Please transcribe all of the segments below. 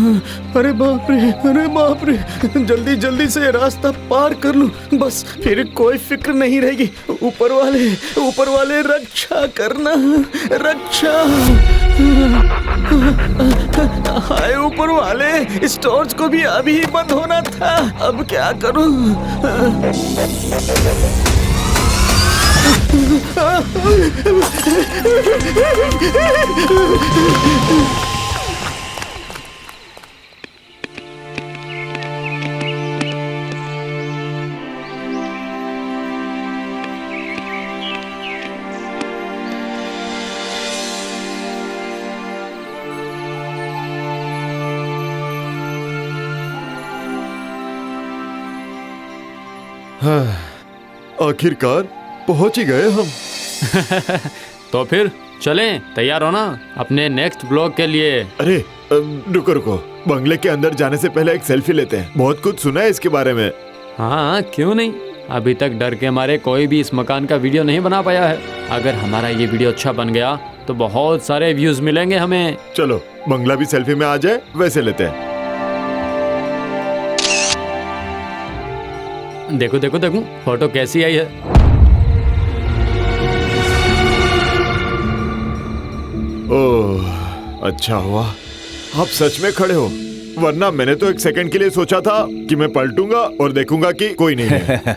अरे बाप रे, अरे बाप रे, जल्दी जल्दी से रास्ता पार कर लूं, बस फिर कोई फिक्र नहीं रहेगी। ऊपर वाले रक्षा करना, रक्षा। हाय ऊपर वाले, इस टॉर्च को भी अभी ही बंद होना था, अब क्या करूं? आखिरकार पहुंच ही गए हम। तो फिर चलें, तैयार हो ना अपने नेक्स्ट ब्लॉग के लिए? अरे रुको रुको, बंगले के अंदर जाने से पहले एक सेल्फी लेते हैं। बहुत कुछ सुना है इसके बारे में। हाँ क्यों नहीं, अभी तक डर के मारे कोई भी इस मकान का वीडियो नहीं बना पाया है। अगर हमारा ये वीडियो अच्छा बन गया तो बहुत सारे व्यूज मिलेंगे हमें। चलो बंगला भी सेल्फी में आ जाए, वैसे लेते हैं। देखो देखो देखो फोटो कैसी आई है। ओह अच्छा हुआ आप सच में खड़े हो, वरना मैंने तो एक सेकंड के लिए सोचा था कि मैं पलटूंगा और देखूंगा कि कोई नहीं है।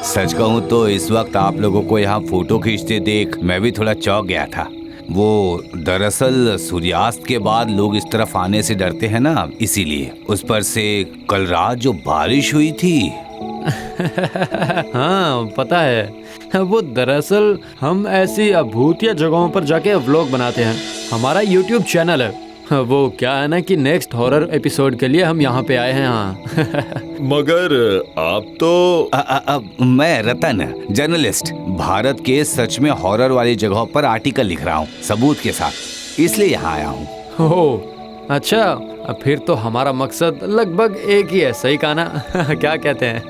सच कहूँ तो इस वक्त आप लोगों को यहाँ फोटो खींचते देख मैं भी थोड़ा चौंक गया था। वो दरअसल सूर्यास्त के बाद लोग इस तरफ आने से डरते हैं ना, इसीलिए। उस पर से कल रात जो बारिश हुई थी। हाँ पता है, वो दरअसल हम ऐसी भूतिया जगहों पर जाके व्लॉग बनाते हैं। हमारा YouTube चैनल है। वो क्या है ना कि नेक्स्ट हॉरर एपिसोड के लिए हम यहाँ पे आए हैं। हाँ मगर आप तो मैं रतन, जर्नलिस्ट, भारत के सच में हॉरर वाली जगहों पर आर्टिकल लिख रहा हूँ सबूत के साथ, इसलिए यहाँ आया हूँ। ओह अच्छा, फिर तो हमारा मकसद लगभग एक ही है, सही कहा ना? क्या कहते हैं?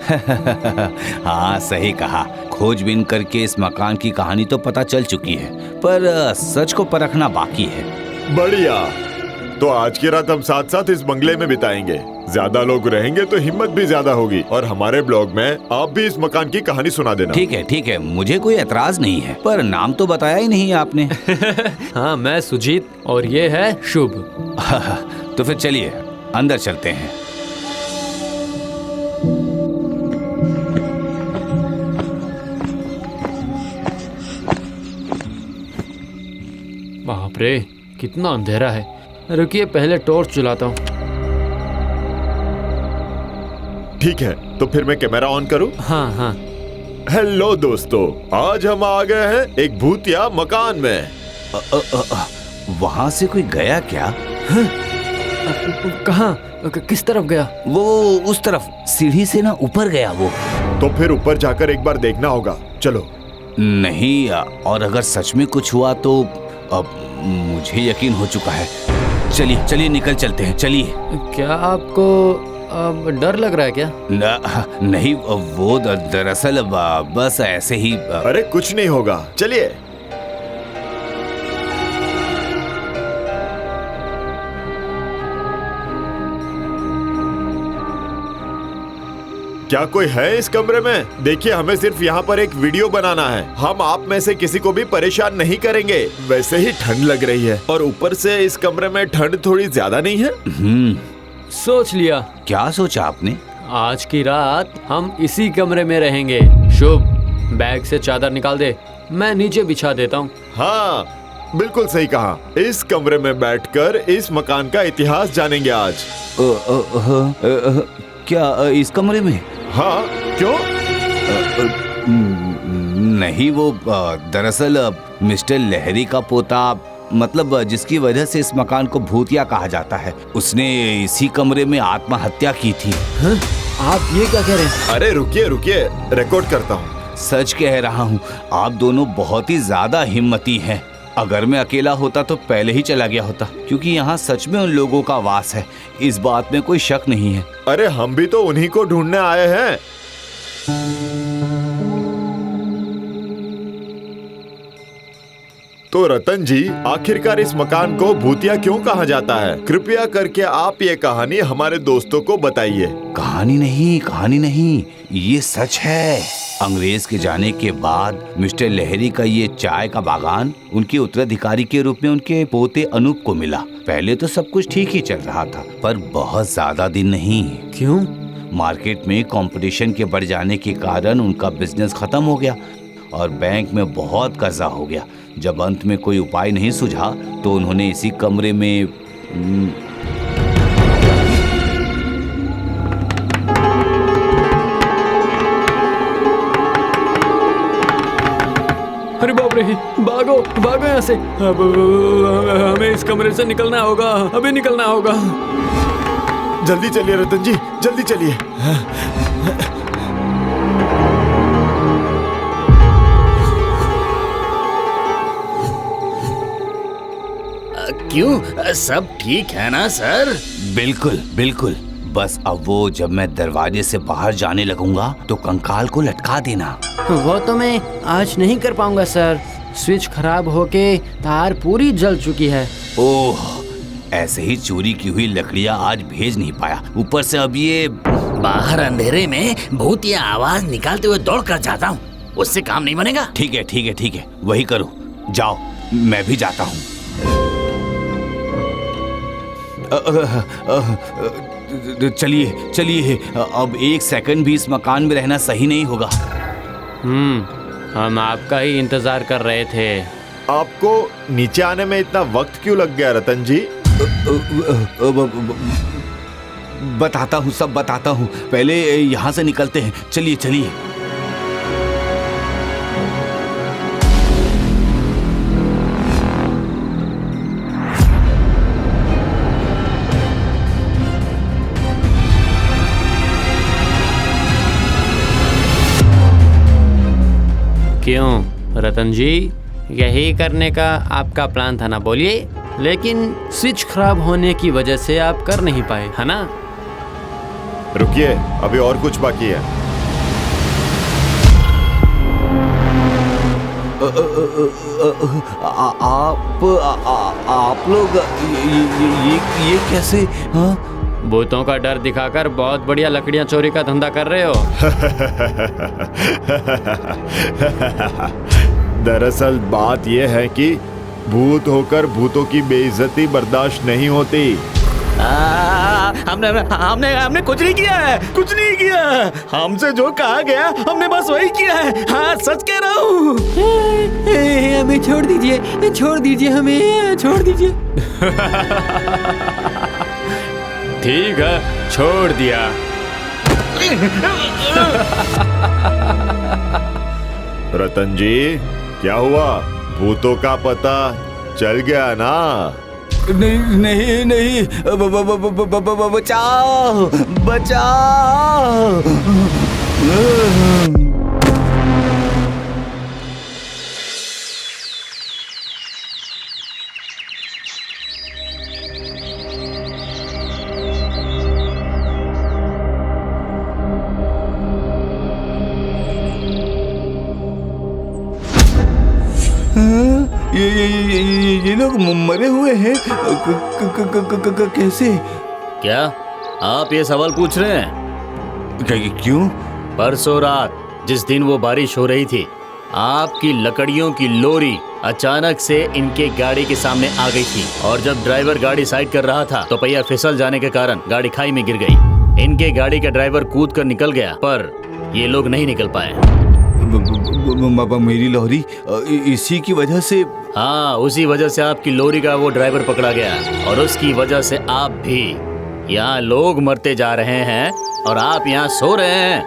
हाँ सही कहा। खोजबीन करके इस मकान की कहानी तो पता चल चुकी है, पर सच को परखना बाकी है। बढ़िया, तो आज की रात हम साथ साथ इस बंगले में बिताएंगे। ज्यादा लोग रहेंगे तो हिम्मत भी ज्यादा होगी, और हमारे ब्लॉग में आप भी इस मकान की कहानी सुना देना। ठीक है, मुझे कोई एतराज नहीं है, पर नाम तो बताया ही नहीं आपने। हाँ मैं सुजीत और ये है शुभ। तो फिर चलिए अंदर चलते हैं। बाप रे कितना अंधेरा है, रुकिए पहले टॉर्च जलाता हूँ। ठीक है, तो फिर मैं कैमरा ऑन करूं? हाँ। हेलो दोस्तों, आज हम आ गए हैं एक भूतिया मकान में। वहाँ से कोई गया क्या? कहाँ, किस तरफ गया? वो उस तरफ सीढ़ी से ना ऊपर गया वो। तो फिर ऊपर जाकर एक बार देखना होगा, चलो। नहीं, और अगर सच में कुछ हुआ तो अब मुझे यकीन हो चुका है। चलिए निकल चलते हैं, चलिए। क्या आपको अब डर लग रहा है क्या? नहीं, वो दरअसल बस ऐसे ही। अरे कुछ नहीं होगा, चलिए। क्या कोई है इस कमरे में? देखिए, हमें सिर्फ यहाँ पर एक वीडियो बनाना है। हम आप में से किसी को भी परेशान नहीं करेंगे। वैसे ही ठंड लग रही है, और ऊपर से इस कमरे में ठंड थोड़ी ज्यादा नहीं है। सोच लिया। क्या सोचा आपने? आज की रात हम इसी कमरे में रहेंगे। शुभ, बैग से चादर निकाल दे, मैं नीचे बिछा देता हूँ। हाँ बिल्कुल सही कहा। इस कमरे में बैठकर इस मकान का इतिहास जानेंगे आज। क्या इस कमरे में? हाँ क्यों? नहीं, वो दरअसल मिस्टर लहरी का पोता, मतलब जिसकी वजह से इस मकान को भूतिया कहा जाता है, उसने इसी कमरे में आत्महत्या की थी। हाँ? आप ये क्या कह रहे हैं? अरे रुकिए, रिकॉर्ड करता हूँ। सच कह रहा हूँ, आप दोनों बहुत ही ज्यादा हिम्मती हैं। अगर मैं अकेला होता तो पहले ही चला गया होता, क्योंकि यहाँ सच में उन लोगों का वास है, इस बात में कोई शक नहीं है। अरे हम भी तो उन्हीं को ढूंढने आए हैं। तो रतन जी, आखिरकार इस मकान को भूतिया क्यों कहा जाता है? कृपया करके आप ये कहानी हमारे दोस्तों को बताइए। कहानी नहीं, ये सच है। अंग्रेज के जाने के बाद मिस्टर लहरी का ये चाय का बागान उनके उत्तराधिकारी के रूप में उनके पोते अनूप को मिला। पहले तो सब कुछ ठीक ही चल रहा था, पर बहुत ज्यादा दिन नहीं। क्यों? मार्केट में कंपटीशन के बढ़ जाने के कारण उनका बिजनेस खत्म हो गया और बैंक में बहुत कर्जा हो गया। जब अंत में कोई उपाय नहीं सूझा तो उन्होंने इसी कमरे में अरे बाप रे, भागो भागो यहाँ से। अब हमें इस कमरे से निकलना होगा, अभी निकलना होगा। जल्दी चलिए रतन जी, जल्दी चलिए। क्यों, सब ठीक है ना सर? बिल्कुल। बस अब वो जब मैं दरवाजे से बाहर जाने लगूंगा तो कंकाल को लटका देना। वो तो मैं आज नहीं कर पाऊंगा सर, स्विच खराब होके तार पूरी जल चुकी है। ओह, ऐसे ही चोरी की हुई लकड़ियां आज भेज नहीं पाया, ऊपर से अब ये बाहर अंधेरे में भूतिया आवाज निकालते हुए दौड़ कर जाता हूँ, उससे काम नहीं बनेगा। ठीक है, वही करो। जाओ, मैं भी जाता हूँ। चलिए, अब एक सेकंड भी इस मकान में रहना सही नहीं होगा। हम आपका ही इंतजार कर रहे थे। आपको नीचे आने में इतना वक्त क्यों लग गया रतन जी? सब बताता हूँ। पहले यहाँ से निकलते हैं। चलिए। क्यों रतन जी, यही करने का आपका प्लान था ना? बोलिए। लेकिन स्विच खराब होने की वजह से आप कर नहीं पाए, है ना? रुकिए, अभी और कुछ बाकी है। आप लोग ये कैसे? हाँ, भूतों का डर दिखाकर बहुत बढ़िया लकड़ियां चोरी का धंधा कर रहे हो। दरअसल बात यह है कि भूत होकर भूतों की बेइज्जती बर्दाश्त नहीं होती। हमने कुछ नहीं किया है, हमसे जो कहा गया हमने बस वही किया है। हाँ, सच कह रहा हूँ। हमें छोड़ दीजिए, हमें छोड़ दीजिए। ठीक है, छोड़ दिया। रतन जी, क्या हुआ? भूतों का पता चल गया ना? नहीं, बचाओ। ये लोग मरे हुए हैं। कैसे? क्या आप ये सवाल पूछ रहे हैं? क्यों? परसों रात जिस दिन वो बारिश हो रही थी, आपकी लकड़ियों की लोरी अचानक से इनके गाड़ी के सामने आ गई थी और जब ड्राइवर गाड़ी साइड कर रहा था तो पहिया फिसल जाने के कारण गाड़ी खाई में गिर गई। इनके गाड़ी का ड्राइवर कूद कर निकल गया, पर ये लोग नहीं निकल पाए। मेरी लोरी इसी की वजह से? हाँ, उसी वजह से आपकी लोरी का वो ड्राइवर पकड़ा गया और उसकी वजह से आप भी। यहाँ लोग मरते जा रहे हैं और आप यहाँ सो रहे हैं।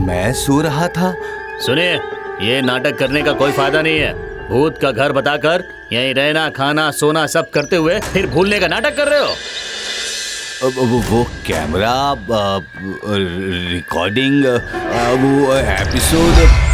मैं सो रहा था? सुनिए, ये नाटक करने का कोई फायदा नहीं है। भूत का घर बताकर यहीं रहना, खाना, सोना सब करते हुए फिर भूलने का नाटक कर रहे हो। वो कैमरा, रिकॉर्डिंग, वो एपिसोड